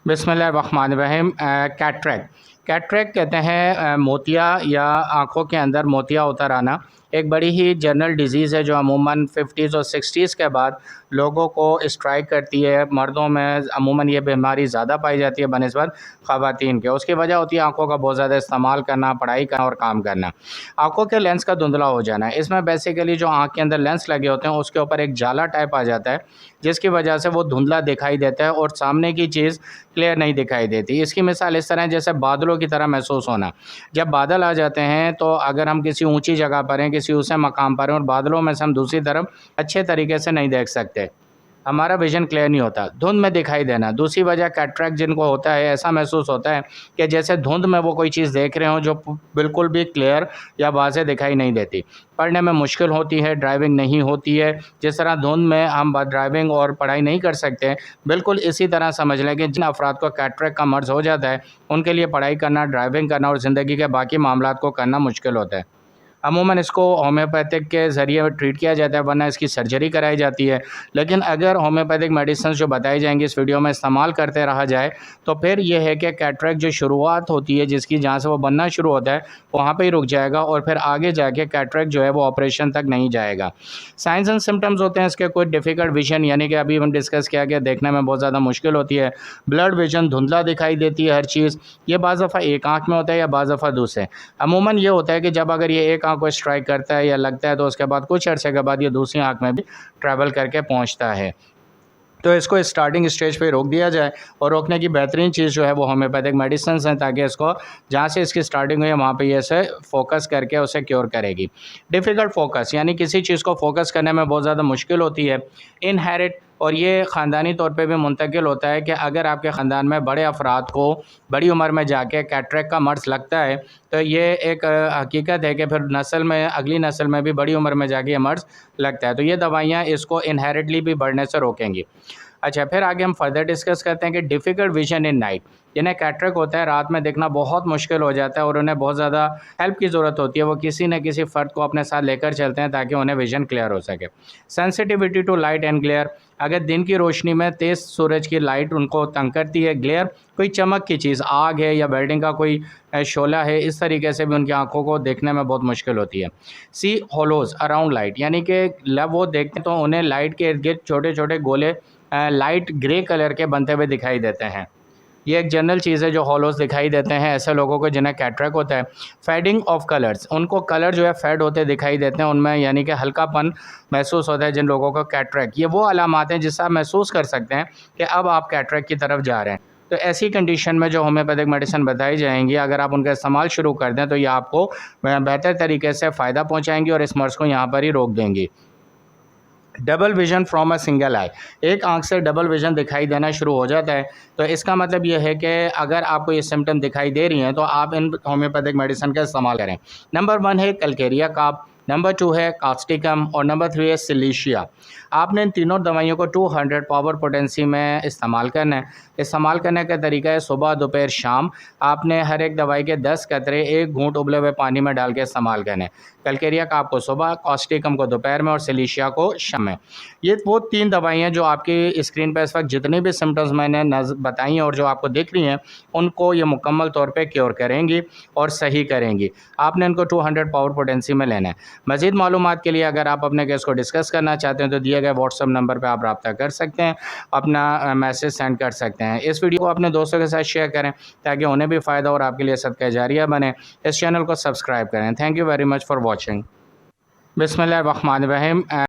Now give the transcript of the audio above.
बिस्मिल्लाहिर्रहमानिर्रहीम। Cataract cataract कहते हैं मोतिया या आँखों के अंदर मोतिया उतर आना। एक बड़ी ही जनरल डिज़ीज़ है जो अमूमन 50s और 60s के बाद लोगों को स्ट्राइक करती है। मर्दों में अमूमन ये बीमारी ज़्यादा पाई जाती है बनिस्बत ख़वातीन के। उसकी वजह होती है आँखों का बहुत ज़्यादा इस्तेमाल करना, पढ़ाई करना और काम करना। आँखों के लेंस का धुंधला हो जाना, इसमें बेसिकली जो आँख के अंदर लेंस लगे होते हैं उसके ऊपर एक जाला टाइप आ जाता है जिसकी वजह से वो धुंधला दिखाई देता है और सामने की चीज़ क्लियर नहीं दिखाई देती। इसकी मिसाल इस तरह है जैसे बादलों की तरह महसूस होना। जब बादल आ जाते हैं तो अगर हम किसी ऊंची जगह पर हैं, किसी ऊंचे मकाम पर हैं और बादलों में से हम दूसरी तरफ अच्छे तरीके से नहीं देख सकते, हमारा विज़न क्लियर नहीं होता, धुंध में दिखाई देना। दूसरी वजह कैटरेक्ट जिनको होता है ऐसा महसूस होता है कि जैसे धुंध में वो कोई चीज़ देख रहे हों जो बिल्कुल भी क्लियर या वाज़ेह दिखाई नहीं देती। पढ़ने में मुश्किल होती है, ड्राइविंग नहीं होती है। जिस तरह धुंध में हम ड्राइविंग और पढ़ाई नहीं कर सकते, बिल्कुल इसी तरह समझ लें कि जिन अफराद को कैटरेक्ट का मर्ज़ हो जाता है उनके लिए पढ़ाई करना, ड्राइविंग करना और ज़िंदगी के बाकी मामलात को करना मुश्किल होता है। अमूमन इसको होम्योपैथिक के ज़रिए ट्रीट किया जाता है, वरना इसकी सर्जरी कराई जाती है। लेकिन अगर होम्योपैथिक मेडिसिन जो बताई जाएंगी इस वीडियो में इस्तेमाल करते रहा जाए तो फिर यह है कि कैटरेक्ट जो शुरुआत होती है जिसकी, जहाँ से वो बनना शुरू होता है वहाँ पे ही रुक जाएगा और फिर आगे जाके कैटरेक्ट जो है वो ऑपरेशन तक नहीं जाएगा। साइंस एंड सिम्टम्स होते हैं इसके, कोई डिफ़िकल्ट विजन, यानी कि अभी हम डिस्कस किया कि देखने में बहुत ज़्यादा मुश्किल होती है। ब्लड विजन, धुंधला दिखाई देती है हर चीज़। ये बाज़ दफ़ा एक आँख में होता है या बाज़ दफ़ा दूसरे। अमूमन ये होता है कि जब अगर ये एक आँख को स्ट्राइक करता है या लगता है तो उसके बाद कुछ अरसे के बाद ये दूसरी आँख में भी ट्रैवल करके पहुंचता है। तो इसको स्टार्टिंग स्टेज पे रोक दिया जाए और रोकने की बेहतरीन चीज़ जो है वो होम्योपैथिक मेडिसिन हैं, ताकि इसको जहाँ से इसकी स्टार्टिंग हुई है वहाँ पे ये से फोकस करके उसे क्योर करेगी। डिफ़िकल्ट फोकस, यानी किसी चीज़ को फोकस करने में बहुत ज़्यादा मुश्किल होती है। इनहेरिट, और ये ख़ानदानी तौर पे भी मुंतकिल होता है कि अगर आपके ख़ानदान में बड़े अफराद को बड़ी उम्र में जाके कैटरेक्ट का मर्ज़ लगता है तो ये एक हकीकत है कि फिर नस्ल में, अगली नस्ल में भी बड़ी उम्र में जाके ये मर्ज़ लगता है। तो ये दवाइयाँ इसको इनहेरिटली भी बढ़ने से रोकेंगी। अच्छा, फिर आगे हम फर्दर डिस्कस करते हैं कि डिफ़िकल्ट विजन इन नाइट, जिन्हें कैटरेक्ट होता है, रात में देखना बहुत मुश्किल हो जाता है और उन्हें बहुत ज़्यादा हेल्प की ज़रूरत होती है। वो किसी न किसी फ़र्द को अपने साथ लेकर चलते हैं ताकि उन्हें विजन क्लियर हो सके। Sensitivity to light and glare, अगर दिन की रोशनी में तेज़ सूरज की लाइट उनको तंग करती है। ग्लेयर, कोई चमक की चीज़, आग है या बिल्डिंग का कोई शोला है, इस तरीके से भी उनकी आंखों को देखने में बहुत मुश्किल होती है। सी होलोज़ अराउंड लाइट, यानी कि जब वो देखते हैं तो उन्हें लाइट के इर्द गिर्द छोटे छोटे गोले लाइट ग्रे कलर के बनते हुए दिखाई देते हैं। ये एक जनरल चीज़ है जो हॉलोज़ दिखाई देते हैं ऐसे लोगों को जिन्हें कैटरेक्ट होता है। फेडिंग ऑफ कलर्स, उनको कलर जो है फेड होते दिखाई देते हैं उनमें, यानी कि हल्कापन महसूस होता है जिन लोगों को कैटरेक्ट। ये वो अलामात हैं जिससे आप महसूस कर सकते हैं कि अब आप कैटरेक्ट की तरफ जा रहे हैं। तो ऐसी कंडीशन में जो होम्योपैथिक मेडिसिन बताई जाएंगी, अगर आप उनका इस्तेमाल शुरू कर दें तो ये आपको बेहतर तरीके से फ़ायदा पहुँचाएँगी और इस मर्ज़ को यहाँ पर ही रोक देंगी। Double vision from a single eye, एक आंख से डबल विज़न दिखाई देना शुरू हो जाता है। तो इसका मतलब ये है कि अगर आपको ये सिम्टम दिखाई दे रही हैं तो आप इन होम्योपैथिक मेडिसिन का इस्तेमाल करें। नंबर 1 है कैलकेरिया काप, नंबर 2 है कास्टिकम और नंबर 3 है सिलीशिया। आपने इन तीनों दवाइयों को 200 पावर पोटेंसी में इस्तेमाल करना है। इस्तेमाल करने का तरीका है सुबह, दोपहर, शाम। आपने हर एक दवाई के 10 कतरे 1 घूंट उबले हुए पानी में डाल के इस्तेमाल करना है। कैलकेरिया का आपको सुबह, कास्टिकम को दोपहर में और सिलीशिया को शाम में। ये वो 3 दवाइयाँ जो आपकी स्क्रीन पर इस वक्त जितनी भी सिम्टम्स मैंने बताई हैं और जो आपको दिख रही हैं उनको ये मुकम्मल तौर पे क्योर करेंगी और सही करेंगी। आपने इनको 200 पावर पोटेंसी में लेना है। मज़ीद मालूमात के लिए अगर आप अपने केस को डिस्कस करना चाहते हैं तो दिए गए व्हाट्सएप नंबर पर आप रब्ता कर सकते हैं, अपना मैसेज सेंड कर सकते हैं। इस वीडियो को अपने दोस्तों के साथ शेयर करें ताकि उन्हें भी फ़ायदा और आपके लिए सदका जारिया बने। इस चैनल को सब्सक्राइब करें। Thank you very much for watching. बिस्मिल्लाहिर्रहमानिर्रहीम।